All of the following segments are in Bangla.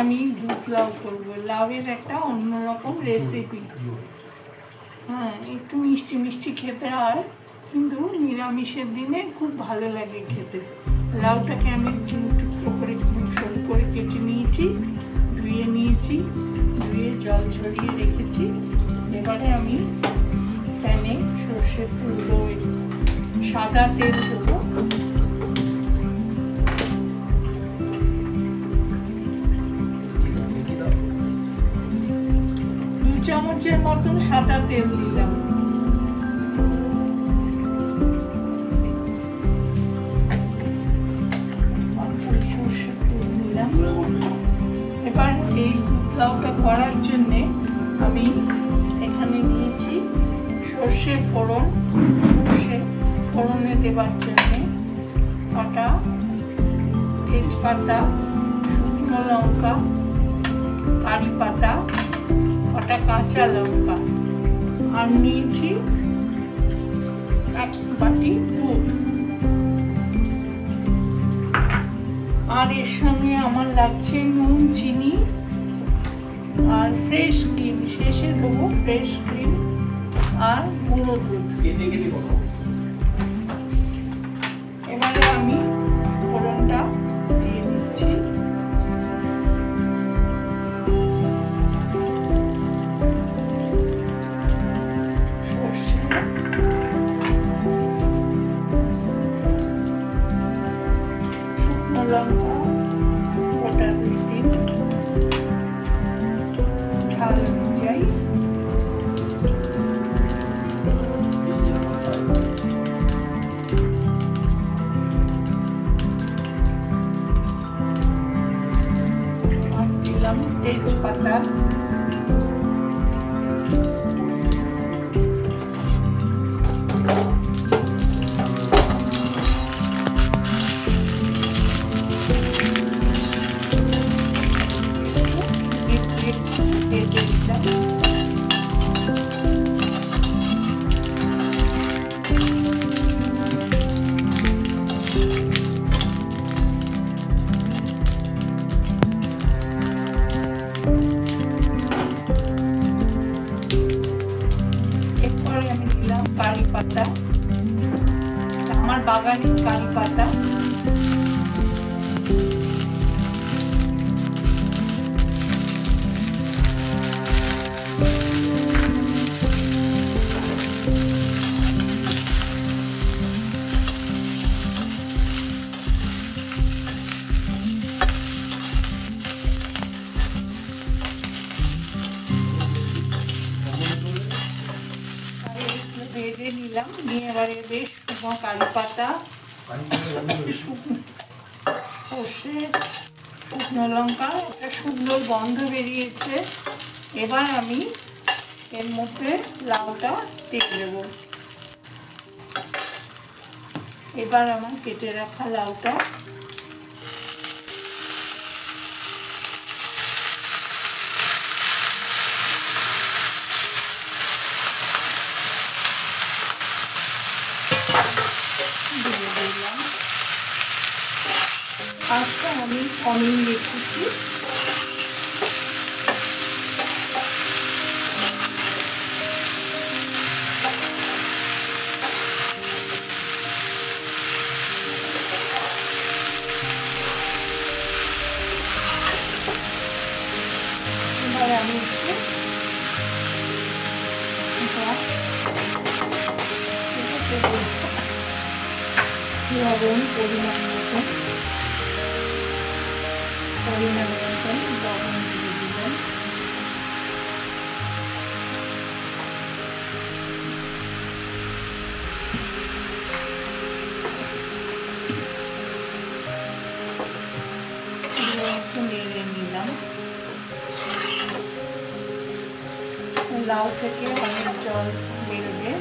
আমি দুধ লাউ করবো। লাউয়ের একটা অন্যরকম রেসিপি। হ্যাঁ, একটু মিষ্টি মিষ্টি খেতে হয়, কিন্তু নিরামিষের দিনে খুব ভালো লাগে খেতে। লাউটাকে আমি টুকরো করে সরু করে কেটে নিয়েছি, ধুয়ে নিয়েছি, ধুয়ে জল ঝরিয়ে রেখেছি। এবারে আমি প্যানে সর্ষের তেল দেবো, সাদা তেল দেবো। 2 চামচের মতন সাদা তেল দিলাম। সর্ষের তেল দিলাম। এবার এই লাউটা করার জন্যে আমি এখানে নিয়েছি সর্ষে ফোড়ন। সর্ষে ফোড়নে দেবার জন্যে কটা তেজপাতা, শুকনো লঙ্কা, কারি পাতা, কটা কাঁচা লঙ্কা, আর নিয়েছি 1 বাটি দুধ। আর এর সঙ্গে আমার লাগছে নুন, চিনি আর ফ্রেশ ক্রিম। শেষে দেবো ফ্রেশ ক্রিম আর গুঁড়ো দুধ। এবারে আমি ফোড়নটা দিয়ে দিচ্ছি। সর্ষে, শুকনো লঙ্কা গোটা 2-3, ঝাল অনুযায়ী, আর দিলাম তেজপাতা। এরপরে আমি দিলাম কারি পাতা, আমার বাগানের কারি পাতা। ভেজে নিলাম, নিয়ে এবারে বেশ শুকনো কারি পাতা, সর্ষে, শুকনো লঙ্কা, একটা সুন্দর গন্ধ বেরিয়েছে। এবার আমি এর মধ্যে লাউটা দিয়ে দেবো। এবার আমার কেটে রাখা লাউটা দিয়ে দিলাম। আজকে আমি কমিয়ে রেখেছি। এবার আমি লবণ পরিমাণ মতন লবণ দিয়ে দিলাম। নেড়ে নিলাম। লাউ থেকে অনেক জল বেরোবে,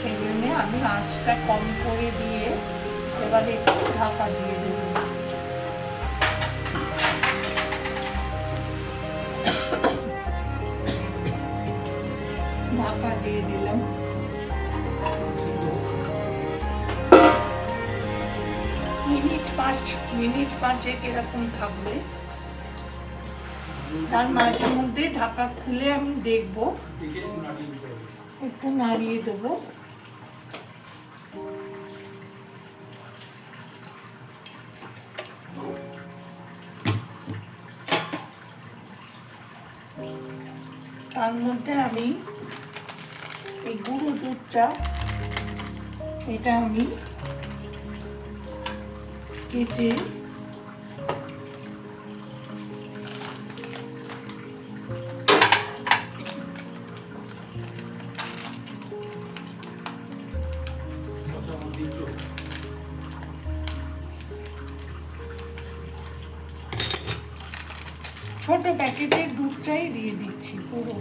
সেই জন্য আমি আঁচটা কম করে দিয়ে এবারে একটু ঢাকা দিয়ে দেব। ঢাকা দিয়ে দিলাম। মিনিট 5 এরকম থাকবে। তার মাঝে মধ্যে ঢাকা খুলে আমি দেখবো, একটু নাড়িয়ে দেবো। তার মধ্যে আমি এই গুঁড়ো দুধটা, এটা আমি কেটে ছোট প্যাকেটের দুধটাই দিয়ে দিচ্ছি পুরো।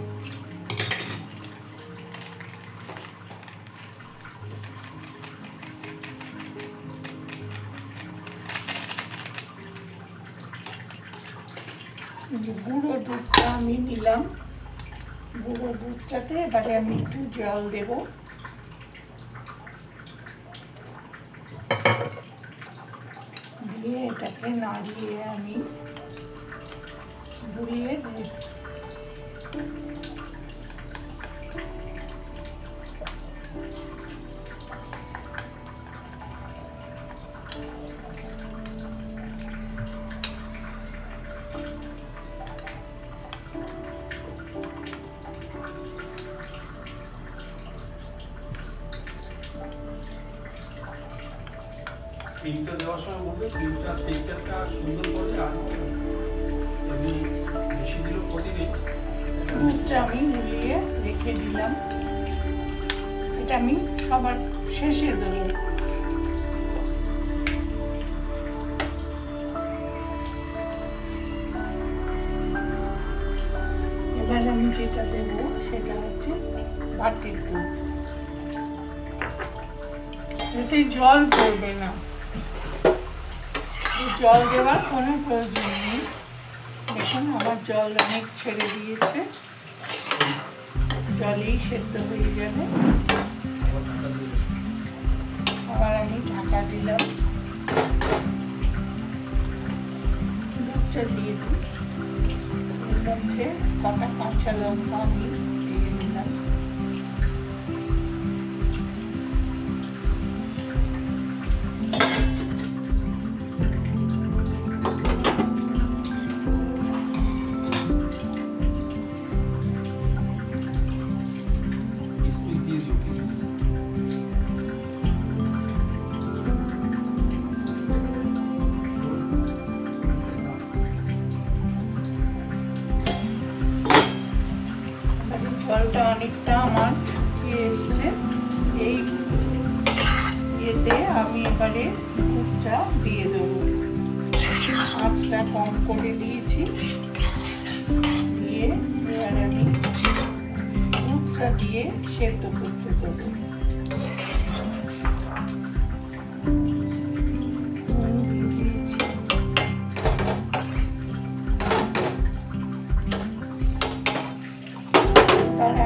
গুঁড়ো দুধটা আমি নিলাম, গুঁড়ো দুধটাতে এবারে আমি একটু জল দেব। দিয়ে এটাকে নাড়িয়ে আমি গুলিয়ে দেব। ক্রিমটা দেওয়ার সময় বলবে ক্রিমটা স্ট্রাকচারটা সুন্দর করলে আর এমনি বেশি দিলেও ক্ষতি নেই। দুধটা আমি গুলিয়ে রেখে দিলাম, এটা আমি সবার শেষে দেবো। এবার আমি যেটা দেবো সেটা হচ্ছে বাটির দুধ। এতে জল পড়বে না, জল দেওয়ার কোনো প্রয়োজন নেই। দেখুন আমার জল অনেক ছেড়ে দিয়েছে, জলেই সেদ্ধ হয়ে যাবে। আবার আমি ঢাকা দিলাম, দুধটা দিয়ে দিই। এর মধ্যে কটা কাঁচা লঙ্কা আমি দিয়ে দিলাম। জলটা অনেকটা আমার শুকিয়ে এসছে। এই ইয়েতে আমি এবারে দুধটা দিয়ে দেবো। আঁচটা কম করে দিয়েছি, দিয়ে এবারে আমি দুধটা দিয়ে সেদ্ধ করতে দেবো।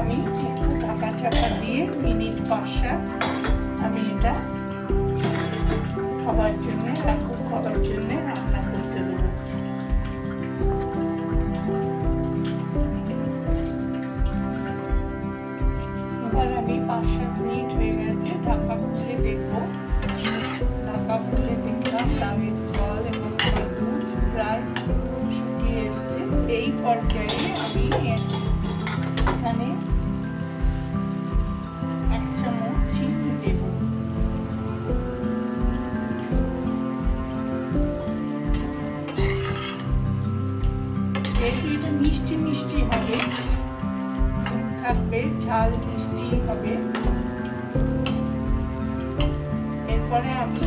আমি একটু ঢাকা চাপা দিয়ে মিনিট 5-7 আমি এটা খাবার জন্য রান্না করতে দেবো। এবার আমি 5-7 মিনিট হয়ে গেছে, ঢাকা খুলে দেখবো। ঢাকা খুলে দেখলাম ডাবের জল এবং দুধ প্রায় শুকিয়ে এসছে। এই পর্যায়ে আমি এখানে 1 চামচ চিনি দেব। যেহেতু এটা মিষ্টি মিষ্টি হবে, থাকবে ঝাল মিষ্টি হবে। এরপরে আমি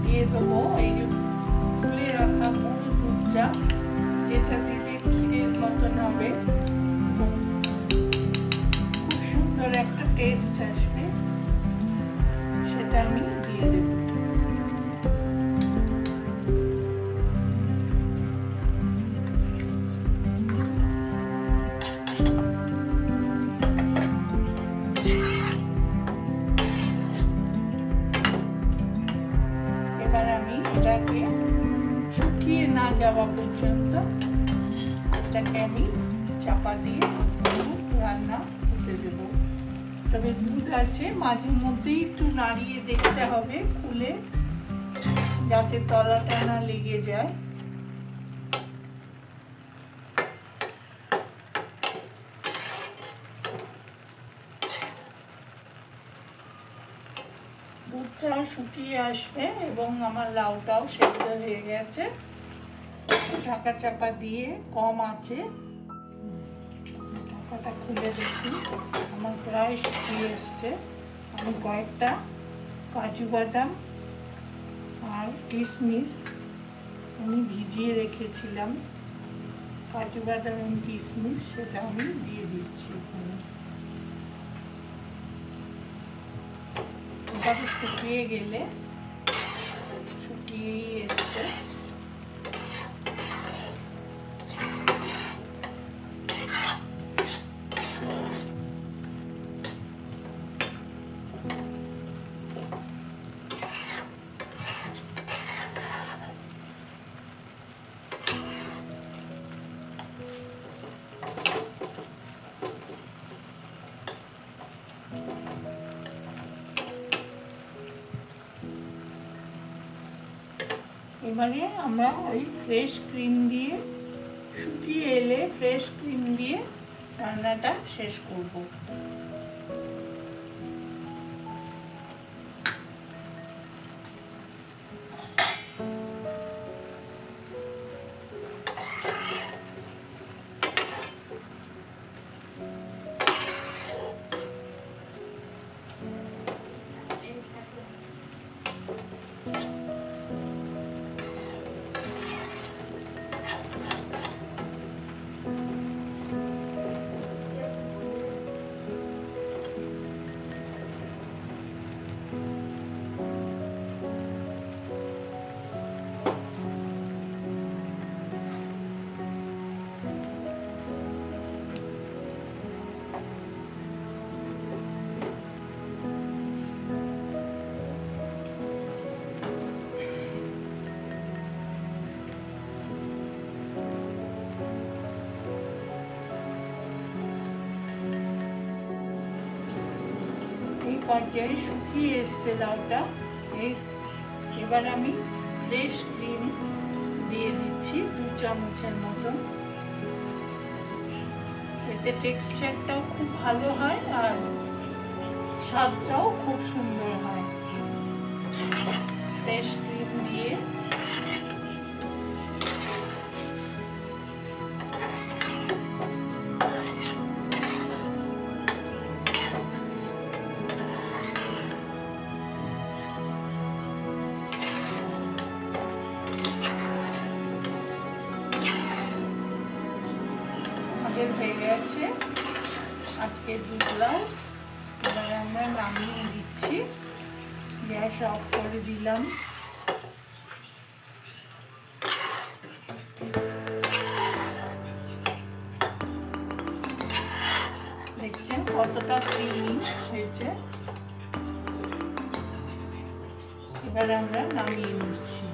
দিয়ে দেবো এই যে তুলে রাখা গুঁড়ো দুধটা, যেটা দিলে ক্ষীরের মতন হবে, খুব সুন্দর একটা টেস্ট আসবে, সেটা আমি দিয়ে দেব। এবার আমি এটাকে শুকিয়ে না যাওয়া পর্যন্ত এটাকে আমি চাপা দিয়ে রান্না হতে দেব। তবে দুধ আছে, মাঝে মধ্যেই একটু নাড়িয়ে দেখতে হবে খুলে, যাতে তলাটা না লেগে যায়। দুধটা শুকিয়ে আসবে এবং আমার লাউটাও সেদ্ধ হয়ে গেছে। ঢাকা চাপা দিয়ে কম আছে, ঢাকাটা খুলে দেখি, আমার প্রায় শুকিয়ে এসছে। আমি কয়েকটা কাজু বাদাম আর কিশমিশ আমি ভিজিয়ে রেখেছিলাম, কাজু বাদাম এবং কিশমিশ, সেটা আমি দিয়ে দিচ্ছি এখানে। ওটা শুকিয়ে গেলে, শুকিয়েই এসছে, এবারে আমরা ওই ফ্রেশ ক্রিম দিয়ে, শুকিয়ে এলে ফ্রেশ ক্রিম দিয়ে রান্নাটা শেষ করব। পর্যায়ে শুকিয়ে এসছে লাউটা। এবার আমি ফ্রেশ ক্রিম দিয়ে দিচ্ছি 2 চামচের মতন। এতে টেক্সচারটাও খুব ভালো হয় আর স্বাদটাও খুব সুন্দর হয়। ফ্রেশ ক্রিম দিয়ে হয়ে গেছে আজকের দুধ লাউ। এবার আমরা নামিয়ে দিচ্ছি, গ্যাস অফ করে দিলাম। দেখছেন কতটা ক্রিমি হয়েছে। এবার আমরা নামিয়ে নিচ্ছি।